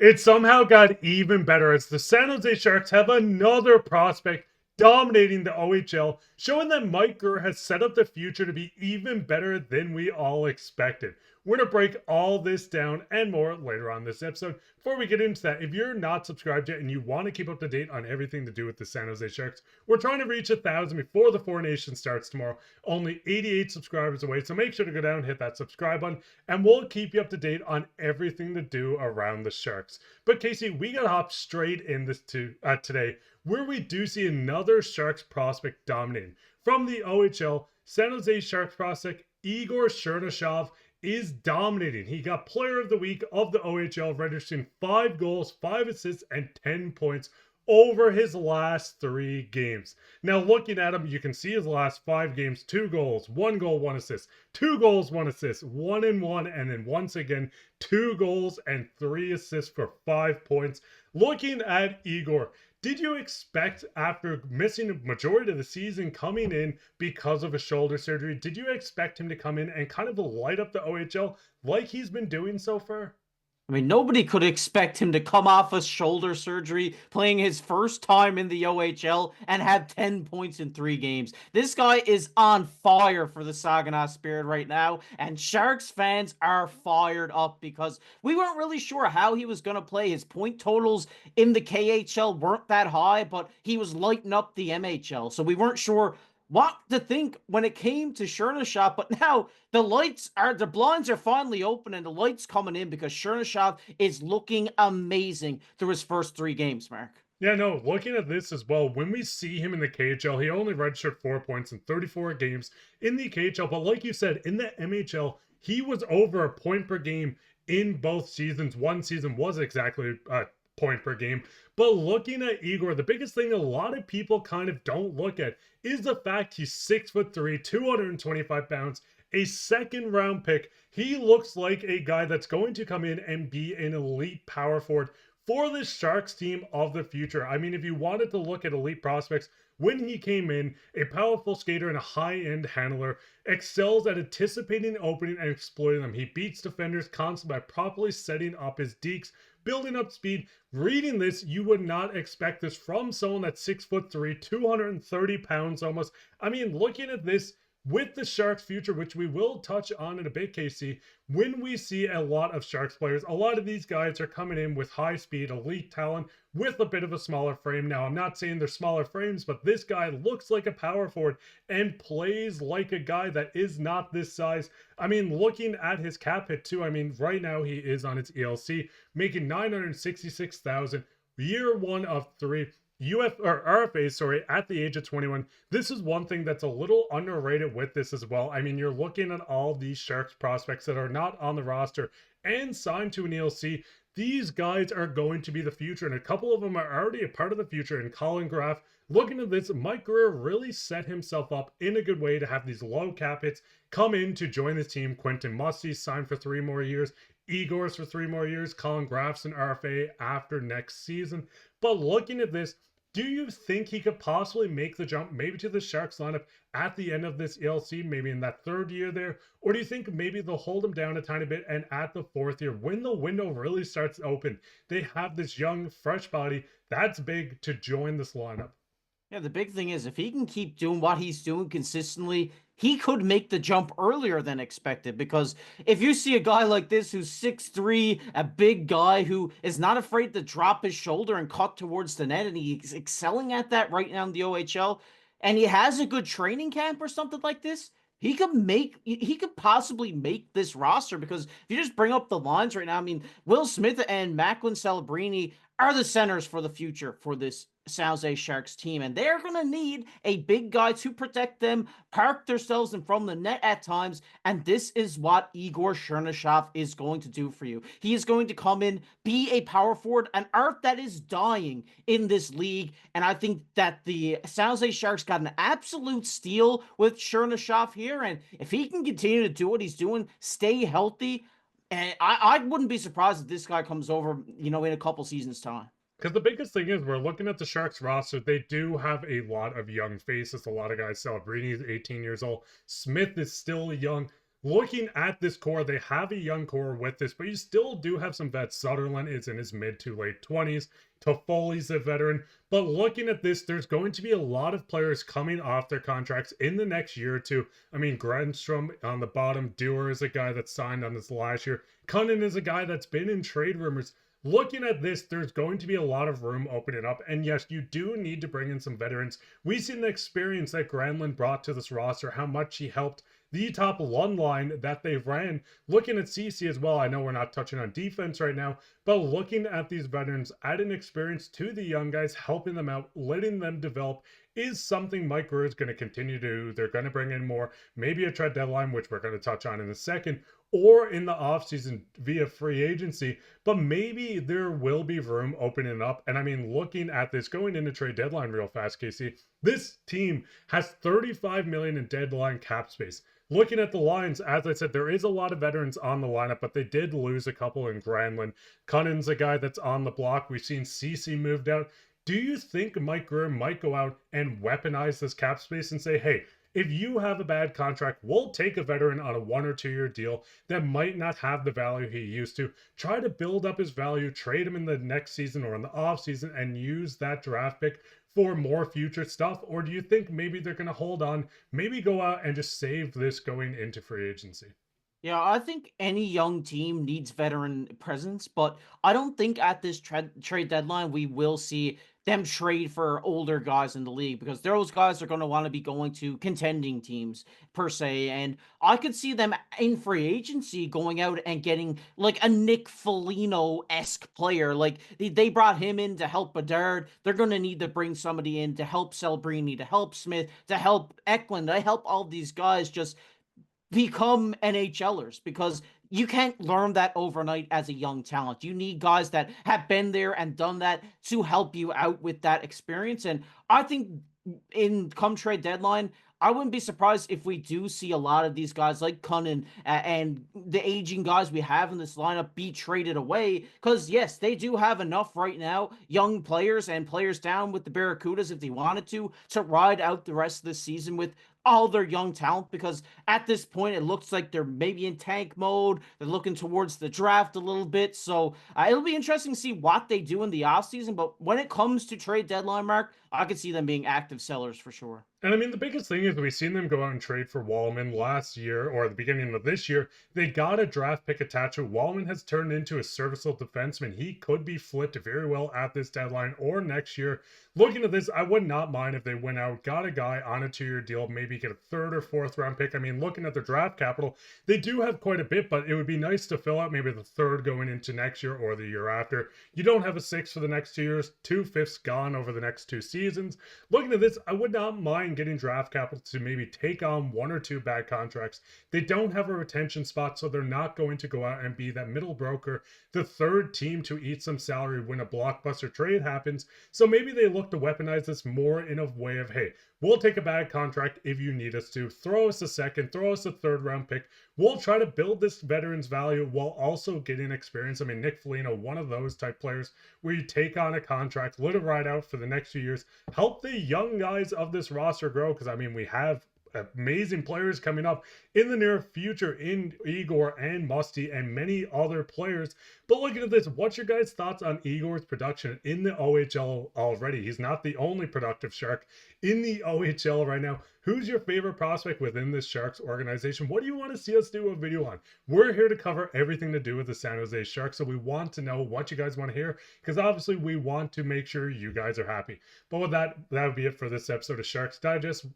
It somehow got even better as the San Jose Sharks have another prospect dominating the OHL, showing that Mike Grier has set up the future to be even better than we all expected. We're going to break all this down and more later on this episode. Before we get into that, if you're not subscribed yet and you want to keep up to date on everything to do with the San Jose Sharks, we're trying to reach 1,000 before the Four Nations starts tomorrow. Only 88 subscribers away, so make sure to go down and hit that subscribe button, and we'll keep you up to date on everything to do around the Sharks. But Casey, we got to hop straight in this today, where we do see another Sharks prospect dominating. From the OHL, San Jose Sharks prospect Igor Chernyshov is dominating. He got Player of the Week of the OHL, registering 5 goals, 5 assists, and 10 points over his last 3 games. Now, looking at him, you can see his last 5 games: 2 goals, 1 goal, 1 assist, 2 goals, 1 assist, 1 and 1, and then once again 2 goals and 3 assists for 5 points. Looking at Igor, did you expect, after missing a majority of the season coming in because of a shoulder surgery, did you expect him to come in and kind of light up the OHL like he's been doing so far? I mean, nobody could expect him to come off a shoulder surgery, playing his first time in the OHL, and have 10 points in 3 games. This guy is on fire for the Saginaw Spirit right now, and Sharks fans are fired up because we weren't really sure how he was going to play. His point totals in the KHL weren't that high, but he was lighting up the MHL, so we weren't sure what to think when it came to Chernyshov. But now the blinds are finally open and the lights coming in because Chernyshov is looking amazing through his first 3 games, Mark. Yeah, no, looking at this as well, when we see him in the KHL, he only registered 4 points in 34 games in the KHL. But like you said, in the MHL, he was over a point per game in both seasons. One season was exactly a point per game. But looking at Igor, the biggest thing a lot of people kind of don't look at is the fact he's 6'3", 225 pounds, a second round pick. He looks like a guy that's going to come in and be an elite power forward for the Sharks team of the future. I mean, if you wanted to look at elite prospects, when he came in, a powerful skater and a high-end handler, excels at anticipating opening and exploiting them. He beats defenders constantly by properly setting up his dekes, building up speed. Reading this, you would not expect this from someone that's 6'3", 230 pounds almost. I mean, looking at this with the Sharks' future, which we will touch on in a bit, Casey, when we see a lot of Sharks players, a lot of these guys are coming in with high speed, elite talent, with a bit of a smaller frame. Now, I'm not saying they're smaller frames, but this guy looks like a power forward and plays like a guy that is not this size. I mean, looking at his cap hit too, I mean, right now he is on his ELC, making $966,000, year 1 of 3. RFA, at the age of 21. This is one thing that's a little underrated with this as well. I mean, you're looking at all these Sharks prospects that are not on the roster and signed to an ELC. These guys are going to be the future, and a couple of them are already a part of the future. And Colin Graff, looking at this, Mike Grier really set himself up in a good way to have these low cap hits come in to join the team. Quentin Musty's signed for 3 more years. Igor's for 3 more years. Colin Graff's an RFA after next season. But looking at this, do you think he could possibly make the jump maybe to the Sharks lineup at the end of this ELC, maybe in that 3rd year there? Or do you think maybe they'll hold him down a tiny bit and at the 4th year, when the window really starts open, they have this young, fresh body that's big to join this lineup? Yeah, the big thing is if he can keep doing what he's doing consistently, he could make the jump earlier than expected. Because if you see a guy like this who's 6'3", a big guy who is not afraid to drop his shoulder and cut towards the net, and he's excelling at that right now in the OHL, and he has a good training camp or something like this, he could possibly make this roster. Because if you just bring up the lines right now, I mean, Will Smith and Macklin Celebrini are the centers for the future for this San Jose Sharks team, and they're going to need a big guy to protect them, park themselves in from the net at times, and this is what Igor Chernyshov is going to do for you. He is going to come in, be a power forward, an art that is dying in this league, and I think that the San Jose Sharks got an absolute steal with Chernyshov here, and if he can continue to do what he's doing, stay healthy, and I wouldn't be surprised if this guy comes over, in a couple seasons' time. Because the biggest thing is, we're looking at the Sharks roster. They do have a lot of young faces. A lot of guys. Celebrini is 18 years old. Smith is still young. looking at this core, they have a young core with this, but you still do have some vets. Zetterlund is in his mid to late 20s. Toffoli's a veteran. But looking at this, there's going to be a lot of players coming off their contracts in the next year or two. I mean, Grenstrom on the bottom. Dewar is a guy that signed on this last year. Cunnin is a guy that's been in trade rumors. Looking at this, there's going to be a lot of room opening up. And yes, you do need to bring in some veterans. We've seen the experience that Granlund brought to this roster, how much he helped the top one line that they ran. Looking at CC as well, I know we're not touching on defense right now, but looking at these veterans, adding experience to the young guys, helping them out, letting them develop is something Mike Grier is going to continue to do. They're going to bring in more, maybe a trade deadline, which we're going to touch on in a second, or in the offseason via free agency, but maybe there will be room opening up. And I mean, looking at this, going into trade deadline real fast, Casey, this team has $35 million in deadline cap space. Looking at the lines, as I said, there is a lot of veterans on the lineup, but they did lose a couple in Granlund. Cunnin's a guy that's on the block. We've seen CC moved out. Do you think Mike Grier might go out and weaponize this cap space and say, hey, if you have a bad contract, we'll take a veteran on a 1 or 2 year deal that might not have the value he used to. Try to build up his value, trade him in the next season or in the off season, and use that draft pick for more future stuff? Or do you think maybe they're going to hold on, maybe go out and just save this going into free agency? Yeah, I think any young team needs veteran presence, but I don't think at this trade deadline we will see them trade for older guys in the league, because those guys are going to want to be going to contending teams per se. And I could see them in free agency going out and getting like a Nick Foligno-esque player. Like they brought him in to help Bedard. They're going to need to bring somebody in to help Celebrini, to help Smith, to help Eklund, to help all these guys just become NHLers, because you can't learn that overnight as a young talent. You need guys that have been there and done that to help you out with that experience. And I think in come trade deadline, I wouldn't be surprised if we do see a lot of these guys like Cunnin and the aging guys we have in this lineup be traded away. Because, yes, they do have enough right now, young players and players down with the Barracudas if they wanted to ride out the rest of the season with all their young talent, because at this point it looks like they're maybe in tank mode. They're looking towards the draft a little bit. So it'll be interesting to see what they do in the offseason. But when it comes to trade deadline, Mark, I could see them being active sellers for sure. And I mean, the biggest thing is we've seen them go out and trade for Wallman last year, or at the beginning of this year. They got a draft pick attached to Wallman. Has turned into a serviceable defenseman. He could be flipped very well at this deadline or next year. Looking at this, I would not mind if they went out, got a guy on a 2-year deal, maybe get a 3rd or 4th round pick. I mean, looking at their draft capital, they do have quite a bit, but it would be nice to fill out maybe the 3rd going into next year or the year after. You don't have a 6th for the next 2 years, 2/5 gone over the next 2 seasons. Looking at this, I would not mind getting draft capital to maybe take on 1 or 2 bad contracts. They don't have a retention spot, so they're not going to go out and be that middle broker, the 3rd team to eat some salary when a blockbuster trade happens. So maybe they look to weaponize this more in a way of, hey, we'll take a bad contract if you need us to. Throw us a 2nd, throw us a 3rd round pick. We'll try to build this veteran's value while also getting experience. I mean, Nick Foligno, one of those type players where you take on a contract, let it ride out for the next few years, help the young guys of this roster grow. Because, I mean, we have amazing players coming up in the near future in Igor and Musty and many other players. But looking at this, what's your guys' thoughts on Igor's production in the OHL already? He's not the only productive Shark in the OHL right now. Who's your favorite prospect within this Sharks organization? What do you want to see us do a video on? We're here to cover everything to do with the San Jose Sharks, so we want to know what you guys want to hear, because obviously we want to make sure you guys are happy. But with that, that would be it for this episode of Sharks Digest.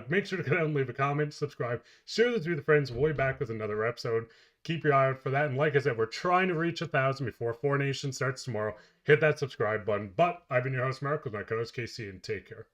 Make sure to go down and leave a comment, subscribe, share this with friends. We'll be back with another episode. Keep your eye out for that. And like I said, we're trying to reach 1,000 before 4 Nation starts tomorrow. Hit that subscribe button. But I've been your host, Mark, with my co-host, KC, and take care.